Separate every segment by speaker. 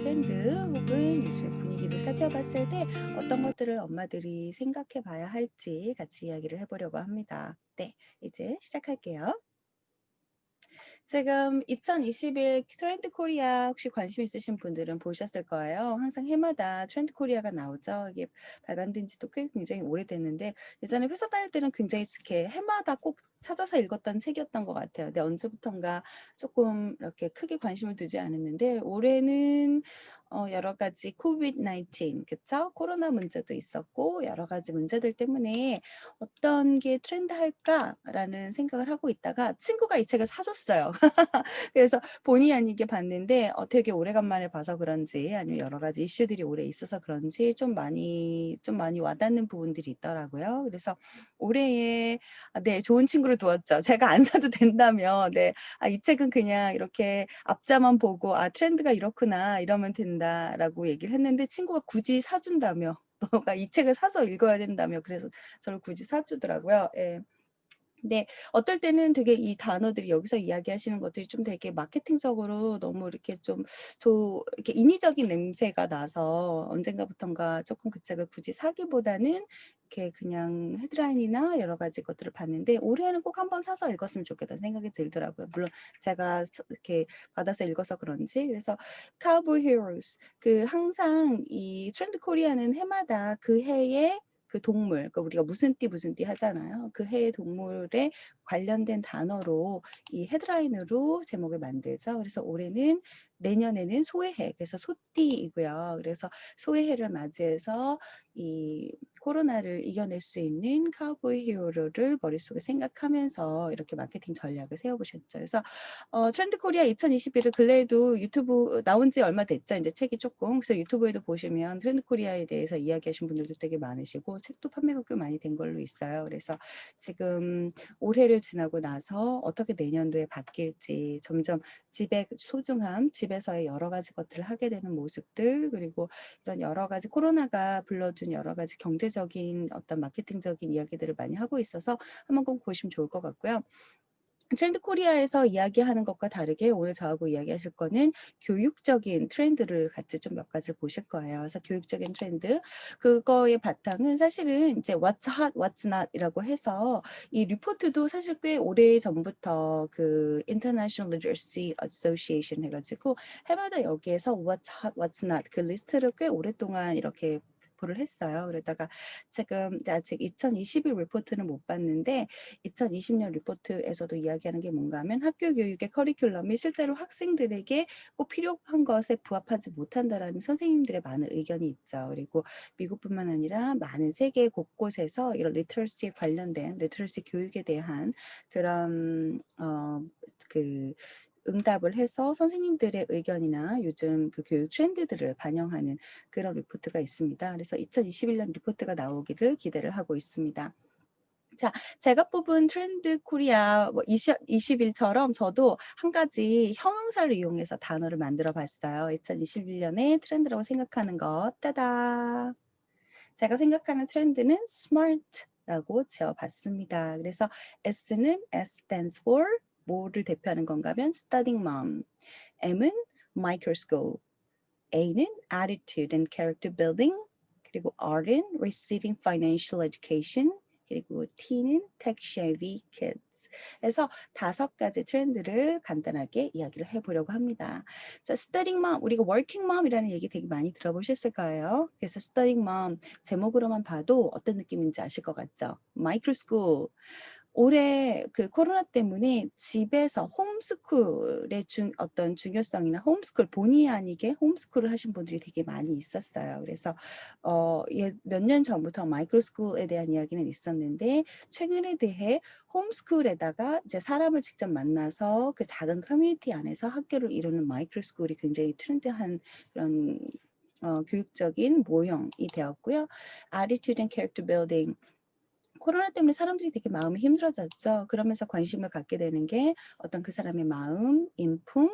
Speaker 1: 트렌드 혹은 요즘의 분위기를 살펴봤을 때 어떤 것들을 엄마들이 생각해 봐야 할지 같이 이야기를 해 보려고 합니다. 네. 이제 시작할게요. 지금 2021 트렌드 코리아 혹시 관심 있으신 분들은 보셨을 거예요. 항상 해마다 트렌드 코리아가 나오죠. 이게 발간된 지도 꽤 굉장히 오래됐는데 예전에 회사 다닐 때는 굉장히 이렇게 해마다 꼭 찾아서 읽었던 책이었던 것 같아요. 근데 언제부턴가 조금 이렇게 크게 관심을 두지 않았는데 올해는 여러 가지 코비드 19 그쵸? 코로나 문제도 있었고 여러 가지 문제들 때문에 '어떤 게 트렌드할까?'라는 생각을 하고 있다가 친구가 이 책을 사 줬어요. 그래서 본의 아니게 봤는데 되게 오래간만에 봐서 그런지 아니면 여러 가지 이슈들이 오래 있어서 그런지 좀 많이 와닿는 부분들이 있더라고요. 그래서 올해의 네 좋은 친구를 두었죠. 제가 안 사도 된다며 네 '아 이 책은 그냥 이렇게 앞자만 보고 '아 트렌드가 이렇구나. 이러면 된다.'라고 얘기를 했는데 친구가 굳이 사 준다며. "너가 이 책을 사서 읽어야 된다며." 그래서 저를 굳이 사 주더라고요. 예. 근데 어떨 때는 되게 이 단어들이 여기서 이야기하시는 것들이 좀 되게 마케팅적으로 너무 이렇게 좀 이렇게 인위적인 냄새가 나서 언젠가부턴가 쪼끔 그 책을 굳이 사기보다는 이렇게 그냥 헤드라인이나 여러 가지 것들을 봤는데 올해는 꼭 한번 사서 읽었으면 좋겠다는 생각이 들더라고요. 물론 제가 이렇게 받아서 읽어서 그런지. 그래서 카우보이 히어로즈 항상 이 트렌드 코리아는 해마다 그 해의 그 동물 그러니까 우리가 무슨 띠 무슨 띠 하잖아요. 그 해의 동물에 관련된 단어로 이 헤드라인으로 제목을 만들죠. 그래서 올해는 내년에는 소의 해 그래서 소띠이고요. 그래서 소의 해를 맞이해서 이 코로나를 이겨낼 수 있는 카우보이 히어로를 머릿속에 생각하면서 이렇게 마케팅 전략을 세워 보셨죠. 그래서 트렌드 코리아 2021을 근래에도 유튜브 나온 지 얼마 됐죠. 인제 책이 쪼끔. 그래서 유튜브에도 보시면 트렌드 코리아에 대해서 이야기하신 분들도 되게 많으시고 책도 판매가 꽤 많이 된 걸로 있어요. 그래서 지금 올해를 지나고 나서 어떻게 내년도에 바뀔지 점점 집의 소중함, 집에서의 여러 가지 것들을 하게 되는 모습들 그리고 이런 여러 가지 코로나가 불러준 여러 가지 경제적인 어떤 마케팅적인 이야기들을 많이 하고 있어서 한번 꼭 보시면 좋을 것 같고요. 트렌드 코리아에서 이야기하는 것과 다르게 오늘 저하고 이야기하실 거는 교육적인 트렌드를 같이 좀 몇 가지를 보실 거예요. 그래서 교육적인 트렌드 그거의 바탕은 사실은 이제 What's hot, what's not 이라고 해서 이 리포트도 사실 꽤 오래전부터 그 International Literacy Association 해 가지고 해마다 여기에서 What's hot, what's not 그 리스트를 꽤 오랫동안 이렇게 발표를 했어요. 그러다가 지금 이제 아직 2021 리포트는 못 봤는데 2020년 리포트에서도 이야기하는 게 뭔가 하면 학교 교육의 커리큘럼이 실제로 학생들에게 꼭 필요한 것에 부합하지 못한다라는 선생님들의 많은 의견이 있죠. 그리고 미국뿐만 아니라 많은 세계 곳곳에서 이런 리터러시에 관련된 리터러시 교육에 대한 그런 그 응답을 해서 선생님들의 의견이나 요즘 그 교육 트렌드들을 반영하는 그런 리포트가 있습니다. 그래서 2021년 리포트가 나오기를 기대를 하고 있습니다. 자, 제가 뽑은 트렌드 코리아 뭐 2021처럼 저도 한 가지 형용사를 이용해서 단어를 만들어 봤어요. 2021년의 트렌드라고 생각하는 것. 따다. 제가 생각하는 트렌드는 smart라고 지어 봤습니다. 그래서 S는 S stands for 뭐를 대표하는 건가 하면 studying mom. M은 microscope. A는 attitude and character building. 그리고 R은 receiving financial education. 그리고 T는 tech savvy kids. 그래서 5가지 트렌드를 간단하게 이야기를 해보려고 합니다. 자, studying mom, 우리가 working mom이라는 얘기 되게 많이 들어보셨을 거예요. 그래서 studying mom 제목으로만 봐도 어떤 느낌인지 아실 것 같죠? microschool. 올해 그 코로나 때문에 집에서 홈스쿨의 어떤 중요성이나 홈스쿨 본의 아니게 홈스쿨을 하신 분들이 되게 많이 있었어요. 그래서 몇 년 전부터 마이크로스쿨에 대한 이야기는 있었는데 최근에 대해 홈스쿨에다가 이제 사람을 직접 만나서 그 작은 커뮤니티 안에서 학교를 이루는 마이크로스쿨이 굉장히 트렌드한 그런 교육적인 모형이 되었고요. Attitude and Character Building 코로나 때문에 사람들이 되게 마음이 힘들어졌죠. 그러면서 관심을 갖게 되는 게 어떤 그 사람의 마음, 인품,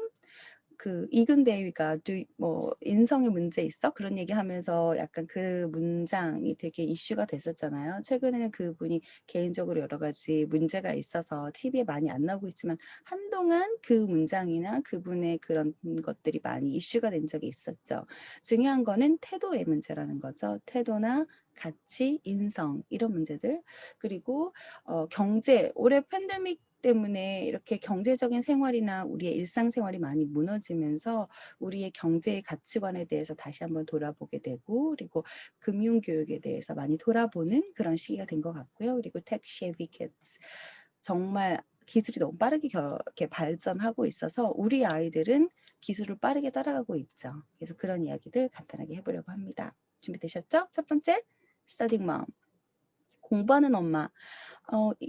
Speaker 1: 그 이근대위가 뭐 인성에 문제 있어? 그런 얘기하면서 약간 그 문장이 되게 이슈가 됐었잖아요. 최근에는 그분이 개인적으로 여러 가지 문제가 있어서 TV에 많이 안 나오고 있지만 한동안 그 문장이나 그분의 그런 것들이 많이 이슈가 된 적이 있었죠. 중요한 거는 태도의 문제라는 거죠. 태도나 가치, 인성 이런 문제들. 그리고 경제, 올해 팬데믹 때문에 이렇게 경제적인 생활이나 우리의 일상생활이 많이 무너지면서 우리의 경제의 가치관에 대해서 다시 한번 돌아보게 되고, 그리고 금융교육에 대해서 많이 돌아보는 그런 시기가 된 것 같고요. 그리고 tech savvy kids. 정말 기술이 너무 빠르게 이렇게 발전하고 있어서 우리 아이들은 기술을 빠르게 따라가고 있죠. 그래서 그런 이야기들 간단하게 해보려고 합니다. 준비되셨죠? 첫 번째, studying mom. 공부하는 엄마.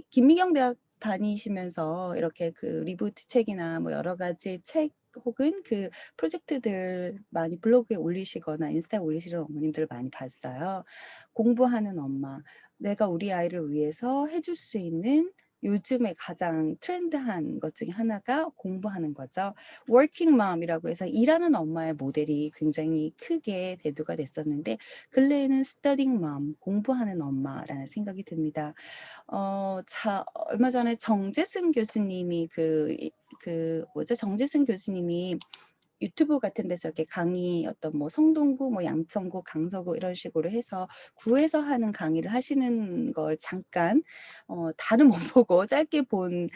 Speaker 1: 김미경 대학 다니시면서 이렇게 그 리부트 책이나 뭐 여러 가지 책 혹은 그 프로젝트들 많이 블로그에 올리시거나 인스타에 올리시는 어머님들을 많이 봤어요. 공부하는 엄마. 내가 우리 아이를 위해서 해줄 수 있는 요즘에 가장 트렌드한 것 중에 하나가 공부하는 거죠. working mom이라고 해서 일하는 엄마의 모델이 굉장히 크게 대두가 됐었는데 근래에는 studying mom, 공부하는 엄마라는 생각이 듭니다. 얼마 전에 정재승 교수님이 정재승 교수님이 유튜브 같은 데서 이렇게 강의 어떤 뭐 성동구, 뭐 양천구, 강서구 이런 식으로 해서 구에서 하는 강의를 하시는 걸 잠깐 다는 못 보고 짧게 본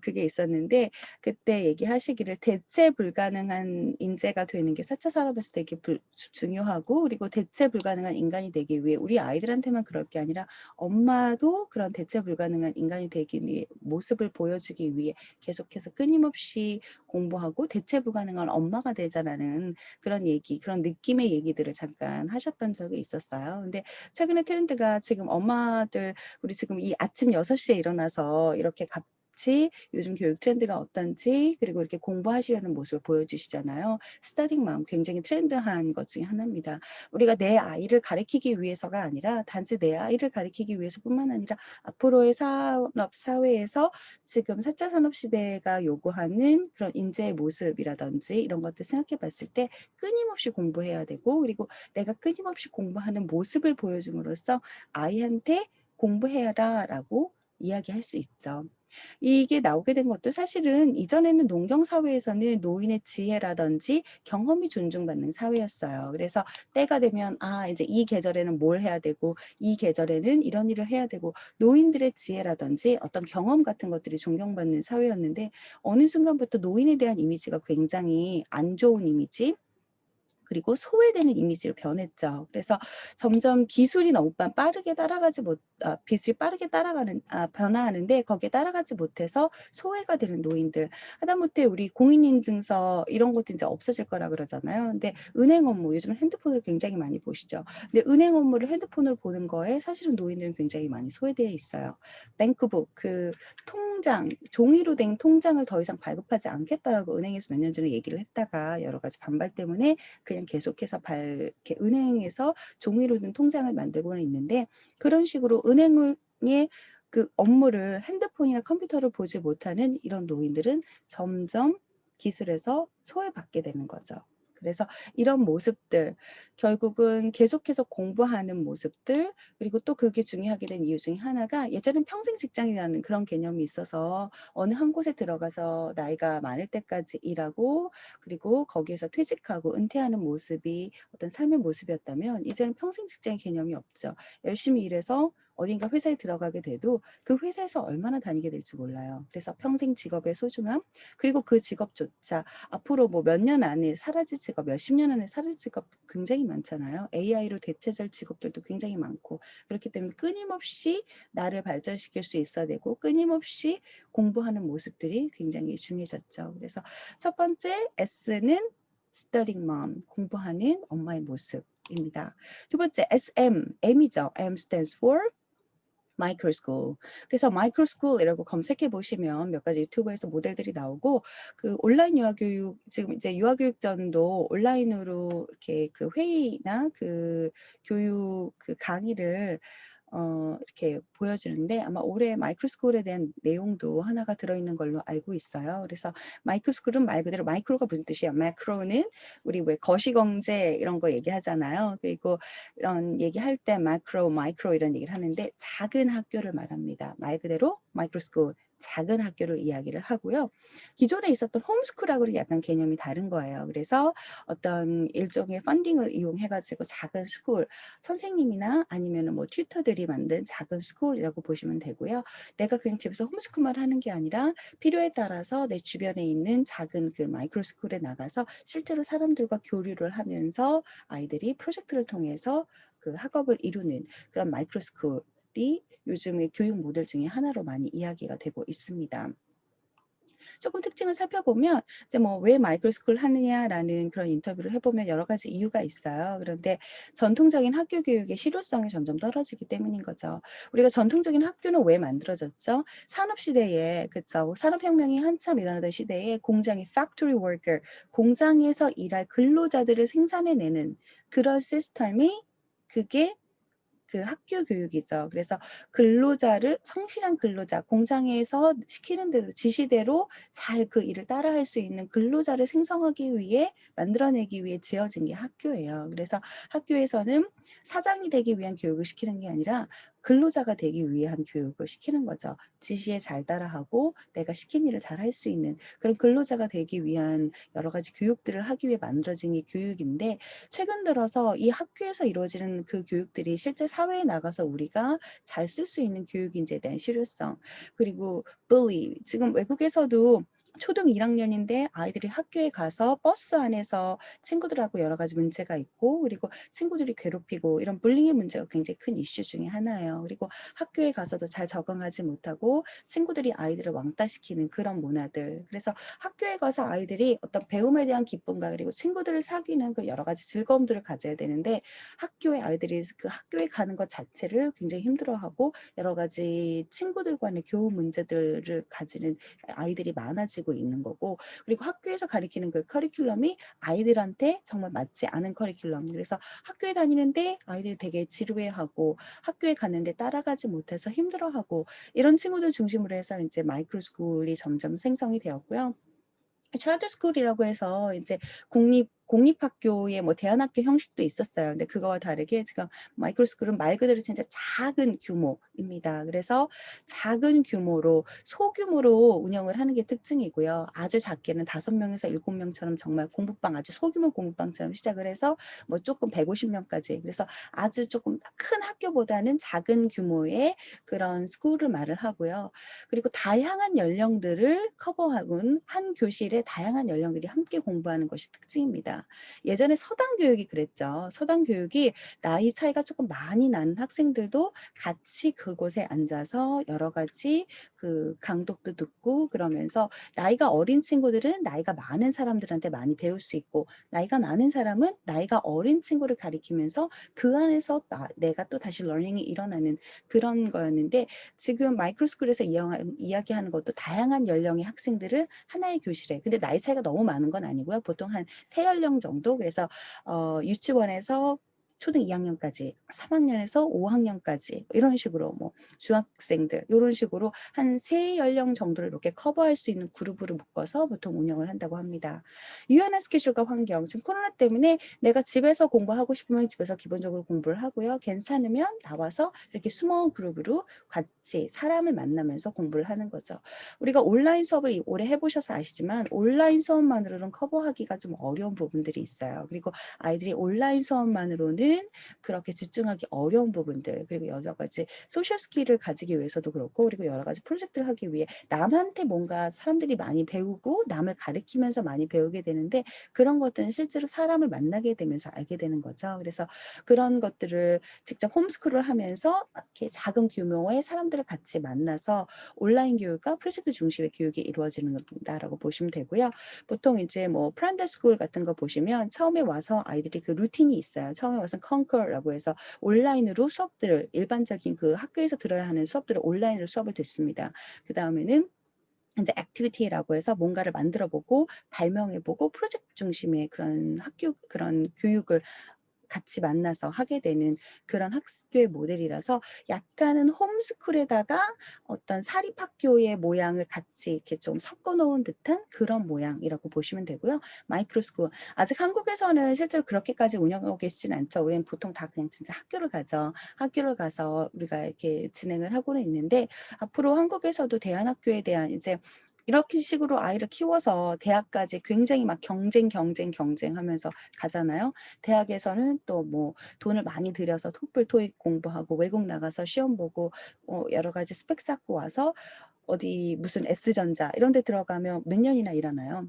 Speaker 1: 그게 있었는데 그때 얘기하시기를 대체 불가능한 인재가 되는 게 4차 산업에서 되게 중요하고 그리고 대체 불가능한 인간이 되기 위해 우리 아이들한테만 그럴 게 아니라 엄마도 그런 대체 불가능한 인간이 되기 위해 모습을 보여주기 위해 계속해서 끊임없이 공부하고 대체 불가능한 엄마가 되자라는 그런 얘기, 그런 느낌의 얘기들을 잠깐 하셨던 적이 있었어요. 근데 최근에 트렌드가 지금 엄마들, 우리 지금 이 아침 6시에 일어나서 이렇게 같이 요즘 교육 트렌드가 어떤지 그리고 이렇게 공부하시려는 모습을 보여주시잖아요. 스터딩 맘 굉장히 트렌드한 것 중에 하나입니다. 우리가 내 아이를 가르치기 위해서가 아니라 단지 내 아이를 가르치기 위해서뿐만 아니라 앞으로의 산업 사회에서 지금 4차 산업시대가 요구하는 그런 인재의 모습이라든지 이런 것들 생각해 봤을 때 끊임없이 공부해야 되고 그리고 내가 끊임없이 공부하는 모습을 보여줌으로써 아이한테 공부해라 라고 이야기할 수 있죠. 이게 나오게 된 것도 사실은 이전에는 농경 사회에서는 노인의 지혜라든지 경험이 존중받는 사회였어요. 그래서 때가 되면 이제 이 계절에는 뭘 해야 되고 이 계절에는 이런 일을 해야 되고 노인들의 지혜라든지 어떤 경험 같은 것들이 존경받는 사회였는데 어느 순간부터 노인에 대한 이미지가 굉장히 안 좋은 이미지 그리고 소외되는 이미지로 변했죠. 그래서 점점 기술이 너무 빠르게 기술이 빠르게 변화하는데 거기에 따라가지 못해서 소외가 되는 노인들. 하다못해 우리 공인인증서 이런 것도 이제 없어질 거라 그러잖아요. 근데 은행 업무, 요즘은 핸드폰을 굉장히 많이 보시죠. 근데 은행 업무를 핸드폰으로 보는 거에 사실은 노인들은 굉장히 많이 소외되어 있어요. 뱅크북, 그 통장, 종이로 된 통장을 더 이상 발급하지 않겠다라고 은행에서 몇 년 전에 얘기를 했다가 여러 가지 반발 때문에 그냥 계속해서 이렇게 은행에서 종이로 된 통장을 만들고는 있는데 그런 식으로 은행의 그 업무를 핸드폰이나 컴퓨터를 보지 못하는 이런 노인들은 점점 기술에서 소외받게 되는 거죠. 그래서 이런 모습들 결국은 계속해서 공부하는 모습들 그리고 또 그게 중요하게 된 이유 중에 하나가 예전엔 평생 직장이라는 그런 개념이 있어서 어느 한 곳에 들어가서 나이가 많을 때까지 일하고 그리고 거기에서 퇴직하고 은퇴하는 모습이 어떤 삶의 모습이었다면 이제는 평생 직장의 개념이 없죠. 열심히 일해서 어딘가 회사에 들어가게 돼도 그 회사에서 얼마나 다니게 될지 몰라요. 그래서 평생 직업의 소중함 그리고 그 직업조차 앞으로 뭐 몇 년 안에 사라질 직업, 몇십 년 안에 사라질 직업 굉장히 많잖아요. AI로 대체될 직업들도 굉장히 많고 그렇기 때문에 끊임없이 나를 발전시킬 수 있어야 되고 끊임없이 공부하는 모습들이 굉장히 중요해졌죠. 그래서 첫 번째 S는 studying mom, 공부하는 엄마의 모습입니다. 두 번째 SM, M이죠. M stands for 마이크로스쿨. 그래서 마이크로스쿨이라고 검색해 보시면 몇 가지 유튜브에서 모델들이 나오고 그 온라인 유아교육 지금 이제 유아교육전도 온라인으로 이렇게 그 회의나 그 교육 그 강의를 이렇게 보여지는데 아마 올해 마이크로스쿨에 대한 내용도 하나가 들어있는 걸로 알고 있어요. 그래서 마이크로스쿨은 말 그대로 마이크로가 무슨 뜻이에요? 매크로는 우리 왜 거시경제 이런 거 얘기하잖아요. 그리고 이런 얘기할 때 마크로, 마이크로 이런 얘기를 하는데 작은 학교를 말합니다. 말 그대로 마이크로스쿨. 작은 학교를 이야기를 하고요. 기존에 있었던 홈스쿨하고는 약간 개념이 다른 거예요. 그래서 어떤 일종의 펀딩을 이용해가지고 작은 스쿨, 선생님이나 아니면 뭐 튜터들이 만든 작은 스쿨이라고 보시면 되고요. 내가 그냥 집에서 홈스쿨만 하는 게 아니라 필요에 따라서 내 주변에 있는 작은 그 마이크로 스쿨에 나가서 실제로 사람들과 교류를 하면서 아이들이 프로젝트를 통해서 그 학업을 이루는 그런 마이크로 스쿨이 요즘의 교육 모델 중에 하나로 많이 이야기가 되고 있습니다. 조금 특징을 살펴보면 이제 뭐 왜 마이크로스쿨 하느냐라는 그런 인터뷰를 해보면 여러 가지 이유가 있어요. 그런데 전통적인 학교 교육의 실효성이 점점 떨어지기 때문인 거죠. 우리가 전통적인 학교는 왜 만들어졌죠? 산업 시대에 그쵸? 산업혁명이 한참 일어나던 시대에 공장의 factory worker, 공장에서 일할 근로자들을 생산해내는 그런 시스템이 그게 그 학교 교육이죠. 그래서 근로자를 성실한 근로자, 공장에서 시키는 대로 지시대로 잘 그 일을 따라할 수 있는 근로자를 생성하기 위해 만들어내기 위해 지어진 게 학교예요. 그래서 학교에서는 사장이 되기 위한 교육을 시키는 게 아니라 근로자가 되기 위한 교육을 시키는 거죠. 지시에 잘 따라하고 내가 시킨 일을 잘 할 수 있는 그런 근로자가 되기 위한 여러 가지 교육들을 하기 위해 만들어진 게 교육인데 최근 들어서 이 학교에서 이루어지는 그 교육들이 실제 사회에 나가서 우리가 잘 쓸 수 있는 교육인지에 대한 실효성 그리고 bully 지금 외국에서도 초등 1학년인데 아이들이 학교에 가서 버스 안에서 친구들하고 여러 가지 문제가 있고 그리고 친구들이 괴롭히고 이런 불링의 문제가 굉장히 큰 이슈 중에 하나예요. 그리고 학교에 가서도 잘 적응하지 못하고 친구들이 아이들을 왕따시키는 그런 문화들. 그래서 학교에 가서 아이들이 어떤 배움에 대한 기쁨과 그리고 친구들을 사귀는 그 여러 가지 즐거움들을 가져야 되는데 학교에 아이들이 그 학교에 가는 것 자체를 굉장히 힘들어하고 여러 가지 친구들과의 교우 문제들을 가지는 아이들이 많아지고 있는 거고 그리고 학교에서 가리키는 그 커리큘럼이 아이들한테 정말 맞지 않은 커리큘럼 그래서 학교에 다니는데 아이들이 되게 지루해하고 학교에 갔는데 따라가지 못해서 힘들어하고 이런 친구들 중심으로 해서 이제 마이크로 스쿨이 점점 생성이 되었고요. 차일드 스쿨이라고 해서 이제 공립학교의 뭐 대안학교 형식도 있었어요. 근데 그거와 다르게 지금 마이크로 스쿨은 말 그대로 진짜 작은 규모입니다. 그래서 작은 규모로 소규모로 운영을 하는 게 특징이고요. 아주 작게는 5명에서 7명처럼 정말 공부방 아주 소규모 공부방처럼 시작을 해서 뭐 조금 150명까지 그래서 아주 조금 큰 학교보다는 작은 규모의 그런 스쿨을 말을 하고요. 그리고 다양한 연령들을 커버하는 한 교실에 다양한 연령들이 함께 공부하는 것이 특징입니다. 예전에 서당 교육이 그랬죠. 서당 교육이 나이 차이가 조금 많이 나는 학생들도 같이 그곳에 앉아서 여러 가지 그 강독도 듣고 그러면서 나이가 어린 친구들은 나이가 많은 사람들한테 많이 배울 수 있고 나이가 많은 사람은 나이가 어린 친구를 가리키면서 그 안에서 내가 또 다시 러닝이 일어나는 그런 거였는데 지금 마이크로스쿨에서 이야기하는 것도 다양한 연령의 학생들을 하나의 교실에 근데 나이 차이가 너무 많은 건 아니고요. 보통 한 3연령 정도 그래서 유치원에서 초등 2학년까지 3학년에서 5학년까지 이런 식으로 뭐 중학생들 이런 식으로 한 3연령 정도를 이렇게 커버할 수 있는 그룹으로 묶어서 보통 운영을 한다고 합니다. 유연한 스케줄과 환경 지금 코로나 때문에 내가 집에서 공부하고 싶으면 집에서 기본적으로 공부를 하고요. 괜찮으면 나와서 이렇게 스몰 그룹으로 같이 사람을 만나면서 공부를 하는 거죠. 우리가 온라인 수업을 오래 해보셔서 아시지만 온라인 수업만으로는 커버하기가 좀 어려운 부분들이 있어요. 그리고 아이들이 온라인 수업만으로는 그렇게 집중하기 어려운 부분들 그리고 여러 가지 소셜 스킬을 가지기 위해서도 그렇고 그리고 여러 가지 프로젝트를 하기 위해 남한테 뭔가 사람들이 많이 배우고 남을 가르치면서 많이 배우게 되는데 그런 것들은 실제로 사람을 만나게 되면서 알게 되는 거죠. 그래서 그런 것들을 직접 홈스쿨을 하면서 이렇게 작은 규모의 사람들을 같이 만나서 온라인 교육과 프로젝트 중심의 교육이 이루어지는 것다라고 보시면 되고요. 보통 이제 뭐 프란데 스쿨 같은 거 보시면 처음에 와서 아이들이 그 루틴이 있어요. 처음에 와서 컨커라고 해서 온라인으로 수업들을 일반적인 그 학교에서 들어야 하는 수업들을 온라인으로 수업을 듣습니다. 그 다음에는 이제 액티비티라고 해서 뭔가를 만들어 보고 발명해 보고 프로젝트 중심의 그런 학교 그런 교육을 같이 만나서 하게 되는 그런 학교의 모델이라서 약간은 홈스쿨에다가 어떤 사립학교의 모양을 같이 이렇게 좀 섞어 놓은 듯한 그런 모양이라고 보시면 되고요. 마이크로스쿨. 아직 한국에서는 실제로 그렇게까지 운영하고 계시진 않죠. 우리는 보통 다 그냥 진짜 학교를 가죠. 학교를 가서 우리가 이렇게 진행을 하고는 있는데 앞으로 한국에서도 대안학교에 대한 이제 이렇게 식으로 아이를 키워서 대학까지 굉장히 막 경쟁하면서 가잖아요. 대학에서는 또 뭐 돈을 많이 들여서 토플, 토익 공부하고 외국 나가서 시험 보고 여러 가지 스펙 쌓고 와서 어디 무슨 S전자 이런 데 들어가면 몇 년이나 일하나요?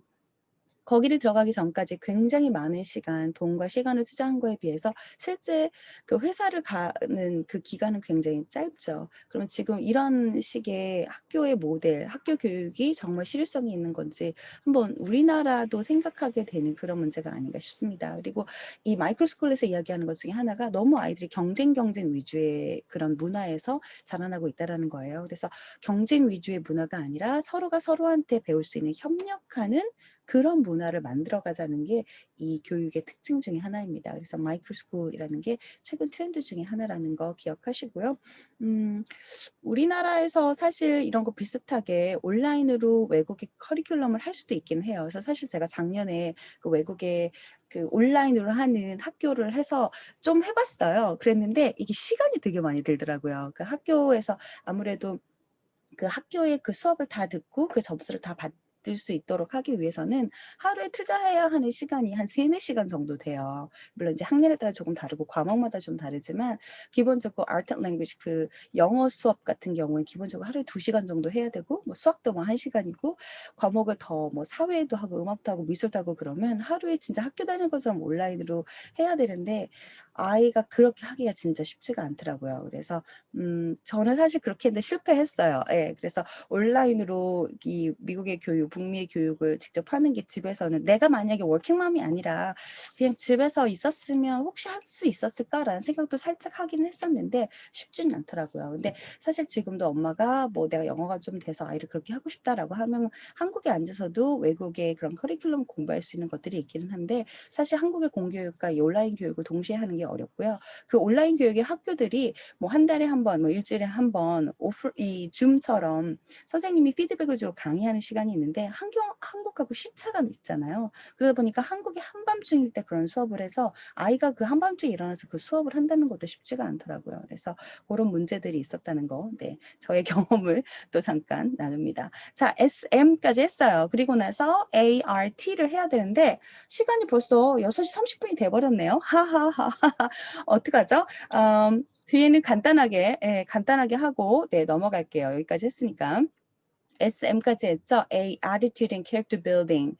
Speaker 1: 거기를 들어가기 전까지 굉장히 많은 시간, 돈과 시간을 투자한 거에 비해서 실제 그 회사를 가는 그 기간은 굉장히 짧죠. 그럼 지금 이런 식의 학교의 모델, 학교 교육이 정말 실효성이 있는 건지 한번 우리나라도 생각하게 되는 그런 문제가 아닌가 싶습니다. 그리고 이 마이크로스쿨에서 이야기하는 것 중에 하나가 너무 아이들이 경쟁 위주의 그런 문화에서 자라나고 있다라는 거예요. 그래서 경쟁 위주의 문화가 아니라 서로가 서로한테 배울 수 있는 협력하는 그런 문화를 만들어 가자는 게 이 교육의 특징 중에 하나입니다. 그래서 마이크로스쿨이라는 게 최근 트렌드 중에 하나라는 거 기억하시고요. 우리나라에서 사실 이런 거 비슷하게 온라인으로 외국의 커리큘럼을 할 수도 있긴 해요. 그래서 사실 제가 작년에 그 외국에 그 온라인으로 하는 학교를 해서 좀 해봤어요. 그랬는데 이게 시간이 되게 많이 들더라고요. 그 학교에서 아무래도 그 학교의 그 수업을 다 듣고 그 점수를 다 받을 수 있도록 하기 위해서는 하루에 투자해야 하는 시간이 한 3-4시간 정도 돼요. 물론 이제 학년에 따라 조금 다르고 과목마다 좀 다르지만 기본적으로 Art and Language 그 영어 수업 같은 경우에 기본적으로 하루에 2시간 정도 해야 되고 뭐 수학도 뭐 1시간이고 과목을 더 뭐 사회도 하고 음악도 하고 미술도 하고 그러면 하루에 진짜 학교 다니는 것처럼 온라인으로 해야 되는데 아이가 그렇게 하기가 진짜 쉽지가 않더라고요. 그래서 저는 사실 그렇게 했는데 실패했어요. 예. 그래서 온라인으로 이 미국의 교육, 북미의 교육을 직접 하는 게 집에서는 내가 만약에 워킹맘이 아니라 그냥 집에서 있었으면 혹시 할 수 있었을까라는 생각도 살짝 하기는 했었는데 쉽지는 않더라고요. 근데 사실 지금도 엄마가 뭐 내가 영어가 좀 돼서 아이를 그렇게 하고 싶다라고 하면 한국에 앉아서도 외국의 그런 커리큘럼 공부할 수 있는 것들이 있기는 한데 사실 한국의 공교육과 이 온라인 교육을 동시에 하는 게 어렵고요. 그 온라인 교육의 학교들이 뭐 한 달에 한 번, 뭐 일주일에 한 번 오프 이 줌처럼 선생님이 피드백을 주고 강의하는 시간이 있는데 한국하고 시차가 있잖아요. 그러다 보니까 한국이 한밤중일 때 그런 수업을 해서 아이가 그 한밤중에 일어나서 그 수업을 한다는 것도 쉽지가 않더라고요. 그래서 그런 문제들이 있었다는 거, 네, 저의 경험을 또 잠깐 나눕니다. 자, SM까지 했어요. 그리고 나서 ART를 해야 되는데 시간이 벌써 6시 30분이 돼버렸네요. 하하하. 어떡하죠? 뒤에는 간단하게, 예, 간단하게 하고, 네, 넘어갈게요. 여기까지 했으니까. SM까지 했죠. A, attitude and character building.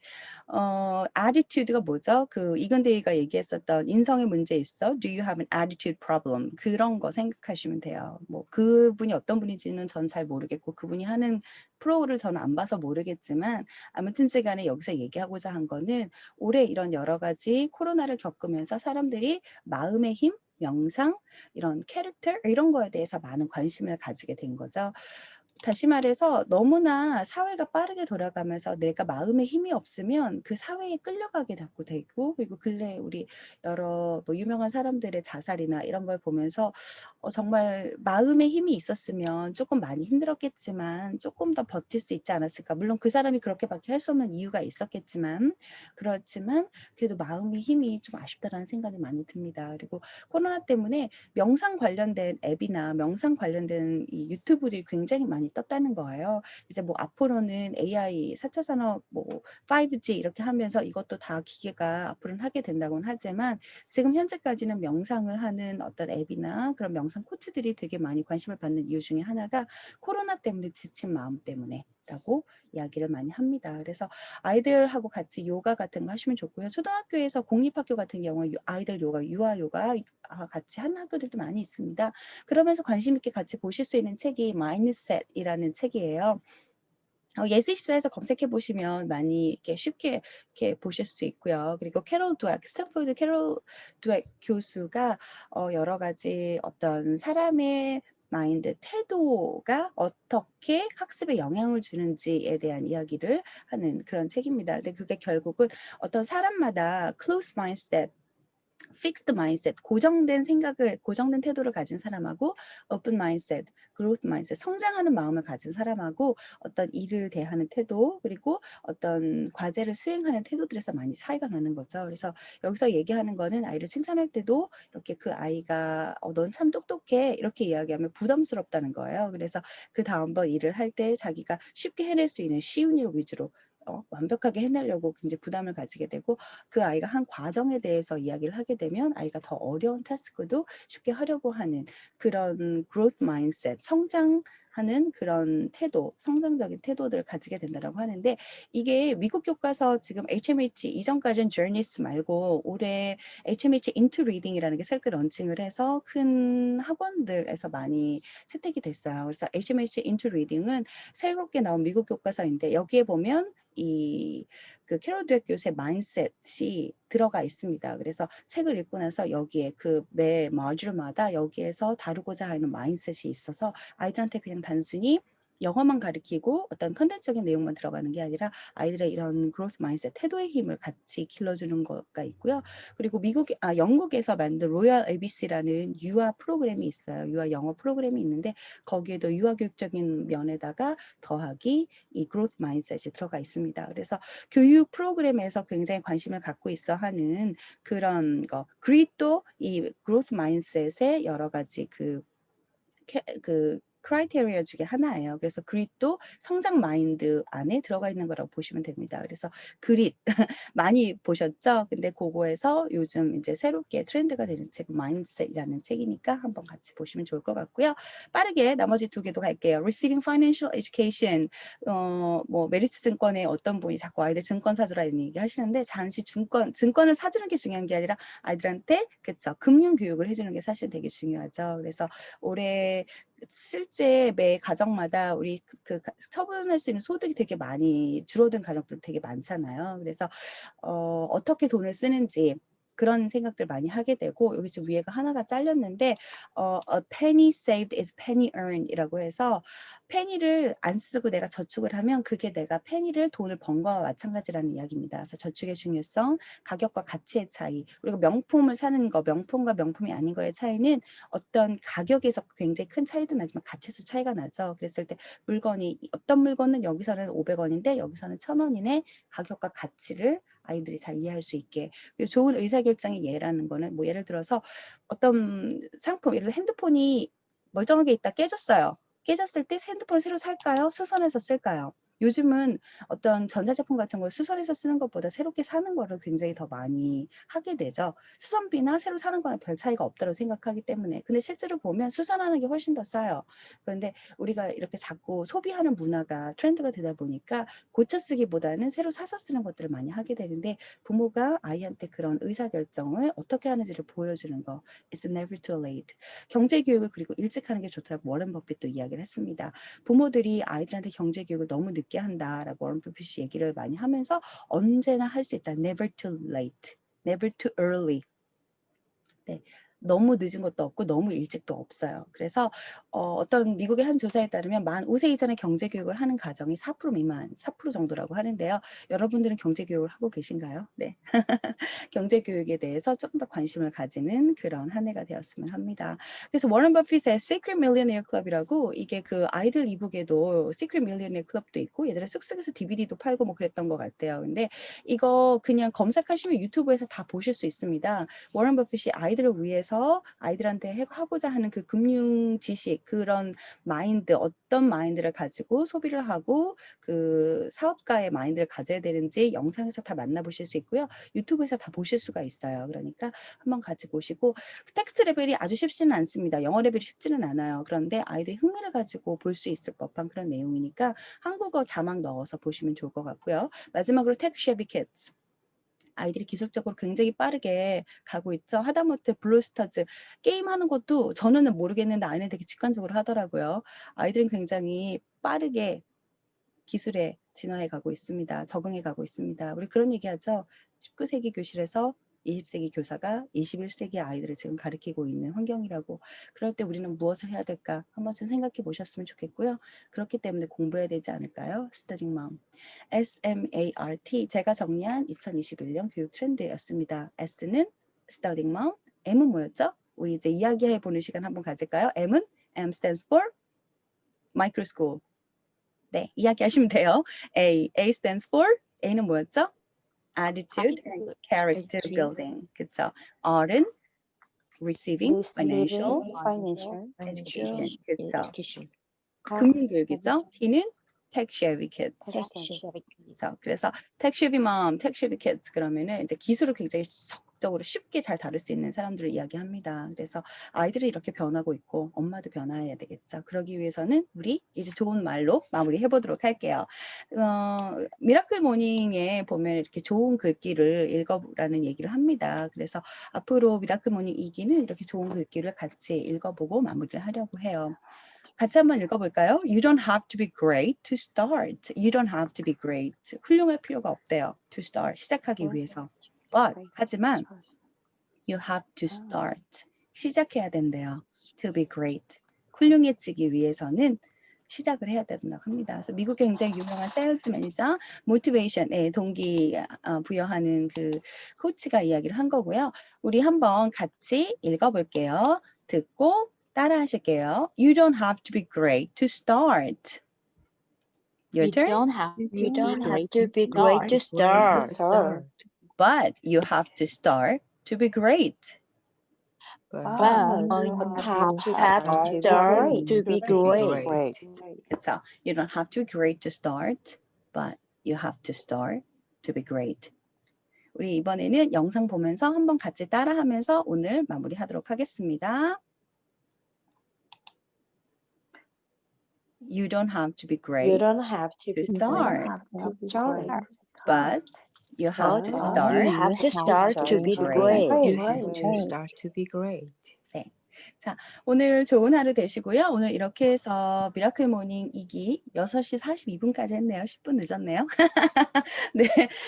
Speaker 1: attitude가 뭐죠? 그 이근대이가 얘기했었던 인성의 문제 있어. Do you have an attitude problem? 그런 거 생각하시면 돼요. 뭐 그분이 어떤 분인지는 전 잘 모르겠고 그분이 하는 프로를 저는 안 봐서 모르겠지만 아무튼 간에 여기서 얘기하고자 한 거는 올해 이런 여러 가지 코로나를 겪으면서 사람들이 마음의 힘, 명상, 이런 캐릭터 이런 거에 대해서 많은 관심을 가지게 된 거죠. 다시 말해서 너무나 사회가 빠르게 돌아가면서 내가 마음에 힘이 없으면 그 사회에 끌려가게 자꾸 되고 그리고 근래 우리 여러 뭐 유명한 사람들의 자살이나 이런 걸 보면서 정말 마음에 힘이 있었으면 조금 많이 힘들었겠지만 조금 더 버틸 수 있지 않았을까. 물론 그 사람이 그렇게밖에 할 수 없는 이유가 있었겠지만 그렇지만 그래도 마음의 힘이 좀 아쉽다라는 생각이 많이 듭니다. 그리고 코로나 때문에 명상 관련된 앱이나 명상 관련된 이 유튜브들이 굉장히 많이 떴다는 거예요. 이제 뭐 앞으로는 AI 4차 산업 뭐 5G 이렇게 하면서 이것도 다 기계가 앞으로는 하게 된다고는 하지만 지금 현재까지는 명상을 하는 어떤 앱이나 그런 명상 코치들이 되게 많이 관심을 받는 이유 중에 하나가 코로나 때문에 지친 마음 때문에 라고 이야기를 많이 합니다. 그래서 아이들하고 같이 요가 같은 거 하시면 좋고요. 초등학교에서 공립학교 같은 경우에 아이들 요가, 유아 요가 같이 하는 학교들도 많이 있습니다. 그러면서 관심 있게 같이 보실 수 있는 책이 마인드셋이라는 책이에요. 예스24에서 검색해 보시면 많이 이렇게 쉽게 이렇게 보실 수 있고요. 그리고 캐롤 드웩, 스탠포드 캐롤 드웩 교수가 여러 가지 어떤 사람의 마인드, 태도가 어떻게 학습에 영향을 주는지에 대한 이야기를 하는 그런 책입니다. 근데 그게 결국은 어떤 사람마다 close mindset fixed mindset, 고정된 생각을, 고정된 태도를 가진 사람하고 open mindset, growth mindset, 성장하는 마음을 가진 사람하고 어떤 일을 대하는 태도, 그리고 어떤 과제를 수행하는 태도들에서 많이 차이가 나는 거죠. 그래서 여기서 얘기하는 거는 아이를 칭찬할 때도 이렇게 그 아이가 넌 참 똑똑해 이렇게 이야기하면 부담스럽다는 거예요. 그래서 그 다음번 일을 할 때 자기가 쉽게 해낼 수 있는 쉬운 일 위주로 완벽하게 해내려고 굉장히 부담을 가지게 되고, 그 아이가 한 과정에 대해서 이야기를 하게 되면 아이가 더 어려운 타스크도 쉽게 하려고 하는 그런 growth mindset, 성장하는 그런 태도, 성장적인 태도들을 가지게 된다고 하는데, 이게 미국 교과서 지금 HMH 이전까지는 Journeys 말고 올해 HMH Into Reading이라는 게 새롭게 런칭을 해서 큰 학원들에서 많이 채택이 됐어요. 그래서 HMH Into Reading은 새롭게 나온 미국 교과서인데, 여기에 보면 그 캐롤 드웨 교수의 마인셋이 들어가 있습니다. 그래서 책을 읽고 나서 여기에 그 매 모듈마다 여기에서 다루고자 하는 마인셋이 있어서 아이들한테 그냥 단순히 영어만 가르치고 어떤 컨텐츠적인 내용만 들어가는 게 아니라 아이들의 이런 growth mindset, 태도의 힘을 같이 길러주는 거가 있고요. 그리고 영국에서 만든 로열 ABC라는 유아 프로그램이 있어요. 유아 영어 프로그램이 있는데 거기에도 유아 교육적인 면에다가 더하기 이 growth mindset이 들어가 있습니다. 그래서 교육 프로그램에서 굉장히 관심을 갖고 있어 하는 그런 거, 그리도 이 growth mindset의 여러 가지 그 크라이테리아 중에 하나예요. 그래서 그릿도 성장 마인드 안에 들어가 있는 거라고 보시면 됩니다. 그래서 그릿 많이 보셨죠? 근데 그거에서 요즘 이제 새롭게 트렌드가 되는 책 마인드셋이라는 책이니까 한번 같이 보시면 좋을 것 같고요. 빠르게 나머지 두 개도 갈게요. Receiving Financial Education, 뭐 메리츠 증권의 어떤 분이 자꾸 아이들 증권 사주라 이런 얘기 하시는데, 잠시 증권을 사주는 게 중요한 게 아니라 아이들한테 그쵸 금융 교육을 해주는 게 사실 되게 중요하죠. 그래서 올해 실제 매 가정마다 우리 처분할 수 있는 소득이 되게 많이 줄어든 가정들 되게 많잖아요. 그래서 어떻게 돈을 쓰는지 그런 생각들 많이 하게 되고, 여기 지금 위에가 하나가 잘렸는데 a penny saved is penny earned 이라고 해서 페니를 안 쓰고 내가 저축을 하면 그게 내가 페니를 돈을 번 거와 마찬가지라는 이야기입니다. 그래서 저축의 중요성, 가격과 가치의 차이, 그리고 명품을 사는 거, 명품과 명품이 아닌 거의 차이는 어떤 가격에서 굉장히 큰 차이도 나지만 가치에서 차이가 나죠. 그랬을 때 물건이 어떤 물건은 여기서는 500원인데 여기서는 1000원이네, 가격과 가치를 아이들이 잘 이해할 수 있게. 좋은 의사결정의 예라는 거는 뭐 예를 들어서 어떤 상품, 예를 들어 핸드폰이 멀쩡하게 있다 깨졌어요. 깨졌을 때 핸드폰을 새로 살까요? 수선해서 쓸까요? 요즘은 어떤 전자제품 같은 걸 수선해서 쓰는 것보다 새롭게 사는 거를 굉장히 더 많이 하게 되죠. 수선비나 새로 사는 거는 별 차이가 없다고 생각하기 때문에. 근데 실제로 보면 수선하는 게 훨씬 더 싸요. 그런데 우리가 이렇게 자꾸 소비하는 문화가 트렌드가 되다 보니까 고쳐 쓰기보다는 새로 사서 쓰는 것들을 많이 하게 되는데, 부모가 아이한테 그런 의사결정을 어떻게 하는지를 보여주는 거. It's never too late. 경제교육을 그리고 일찍 하는 게 좋더라고 워런 버핏도 이야기를 했습니다. 부모들이 아이들한테 경제교육을 너무 늦게 한다라고 워런 버핏이 얘기를 많이 하면서 언제나 할 수 있다. Never too late. Never too early. 네. 너무 늦은 것도 없고 너무 일찍도 없어요. 그래서 어떤 미국의 한 조사에 따르면 만 5세 이전에 경제교육을 하는 가정이 4% 미만, 4% 정도라고 하는데요. 여러분들은 경제교육을 하고 계신가요? 네. 경제교육에 대해서 조금 더 관심을 가지는 그런 한 해가 되었으면 합니다. 그래서 워런 버핏의 Secret Millionaire Club이라고, 이게 그 아이들 이북에도 Secret Millionaire Club도 있고 예전에 쑥쑥해서 DVD도 팔고 뭐 그랬던 것 같아요. 근데 이거 그냥 검색하시면 유튜브에서 다 보실 수 있습니다. 워런 버핏이 아이들을 위해서 아이들한테 하고자 하는 그 금융 지식, 그런 마인드, 어떤 마인드를 가지고 소비를 하고 그 사업가의 마인드를 가져야 되는지 영상에서 다 만나보실 수 있고요. 유튜브에서 다 보실 수가 있어요. 그러니까 한번 같이 보시고, 텍스트 레벨이 아주 쉽지는 않습니다. 영어 레벨이 쉽지는 않아요. 그런데 아이들이 흥미를 가지고 볼 수 있을 법한 그런 내용이니까 한국어 자막 넣어서 보시면 좋을 것 같고요. 마지막으로 텍 쉐비 키즈. 아이들이 기술적으로 굉장히 빠르게 가고 있죠. 하다못해 블루스타즈 게임하는 것도 저는 모르겠는데 아이는 되게 직관적으로 하더라고요. 아이들은 굉장히 빠르게 기술에 진화해 가고 있습니다. 적응해 가고 있습니다. 우리 그런 얘기하죠. 19세기 교실에서 20세기 교사가 21세기 아이들을 지금 가르치고 있는 환경이라고. 그럴 때 우리는 무엇을 해야 될까 한 번쯤 생각해 보셨으면 좋겠고요. 그렇기 때문에 공부해야 되지 않을까요? Studying Mom. SMART, 제가 정리한 2021년 교육 트렌드였습니다. S는 studying mom. M은 뭐였죠? 우리 이제 이야기해 보는 시간 한번 가질까요? M stands for micro school. 네, 이야기하시면 돼요. A stands for A는 뭐였죠? Attitude and character building. 그쵸? R은 receiving financial
Speaker 2: financial
Speaker 1: education. 그쵸?
Speaker 2: education.
Speaker 1: 금융교육이죠? T는 tech-savvy kids.
Speaker 2: Tech-savvy kids.
Speaker 1: 그렇죠. 그래서 tech-savvy mom, tech-savvy kids 그러면은 이제 기술을 굉장히 적극적으로 쉽게 잘 다룰 수 있는 사람들을 이야기합니다. 그래서 아이들이 이렇게 변하고 있고 엄마도 변화해야 되겠죠. 그러기 위해서는 우리 이제 좋은 말로 마무리해 보도록 할게요. 미라클 모닝에 보면 이렇게 좋은 글귀를 읽어보라는 얘기를 합니다. 그래서 앞으로 미라클 모닝 2기는 이렇게 좋은 글귀를 같이 읽어보고 마무리를 하려고 해요. 같이 한번 읽어볼까요? You don't have to be great to start. You don't have to be great. 훌륭할 필요가 없대요. To start. 시작하기 위해서. But 하지만 you have to start. 시작해야 된대요. To be great. 훌륭해지기 위해서는 시작을 해야 된다고 합니다. 그래서 미국의 굉장히 유명한 세일즈맨이자 모티베이션에 동기 부여하는 그 코치가 이야기를 한 거고요. 우리 한번 같이 읽어볼게요. 듣고 따라하실게요. You don't have to be great to start. Your
Speaker 2: You
Speaker 1: turn.
Speaker 2: don't have
Speaker 3: You
Speaker 2: to
Speaker 3: don't
Speaker 2: be
Speaker 3: have
Speaker 2: great
Speaker 3: to be great to start.
Speaker 1: But you have to start to be great.
Speaker 2: But
Speaker 3: You
Speaker 2: you
Speaker 3: have to
Speaker 2: start
Speaker 3: start to be great.
Speaker 1: 그쵸? You don't have to be great to start, but you have to start to be great. 우리 이번에는 영상 보면서 한번 같이 따라하면서 오늘 마무리하도록 하겠습니다. You don't have to be
Speaker 3: You
Speaker 1: great
Speaker 3: don't have to
Speaker 1: to
Speaker 3: be
Speaker 1: start,
Speaker 3: but
Speaker 1: you have to
Speaker 3: you
Speaker 1: start
Speaker 3: have to start to be
Speaker 1: great.
Speaker 3: great.
Speaker 2: you have to start to be great.
Speaker 1: 자, 오늘 좋은 하루 되시고요. 오늘 이렇게 해서 미라클 모닝 2기 6시 42분까지 했네요. 10분 늦었네요. 네,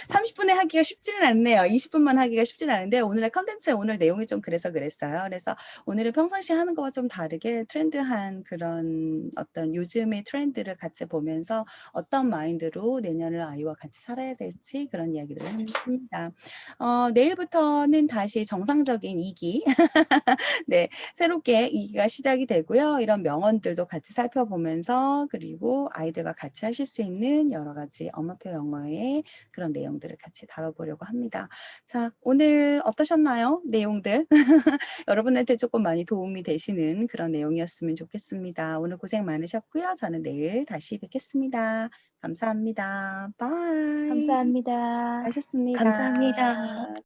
Speaker 1: 30분에 하기가 쉽지는 않네요. 20분만 하기가 쉽지는 않은데 오늘의 컨텐츠의 오늘 내용이 좀 그래서 그랬어요. 그래서 오늘은 평상시 하는 것과 좀 다르게 트렌드한 그런 어떤 요즘의 트렌드를 같이 보면서 어떤 마인드로 내년을 아이와 같이 살아야 될지 그런 이야기를 합니다. 내일부터는 다시 정상적인 2기 네, 새롭게 2기가 시작이 되고요. 이런 명언들도 같이 살펴보면서 그리고 아이들과 같이 하실 수 있는 여러 가지 엄마표 영어의 그런 내용들을 같이 다뤄보려고 합니다. 자, 오늘 어떠셨나요? 내용들. 여러분한테 조금 많이 도움이 되시는 그런 내용이었으면 좋겠습니다. 오늘 고생 많으셨고요. 저는 내일 다시 뵙겠습니다. 감사합니다. 바이.
Speaker 2: 감사합니다.
Speaker 1: 하셨습니다.
Speaker 3: 감사합니다.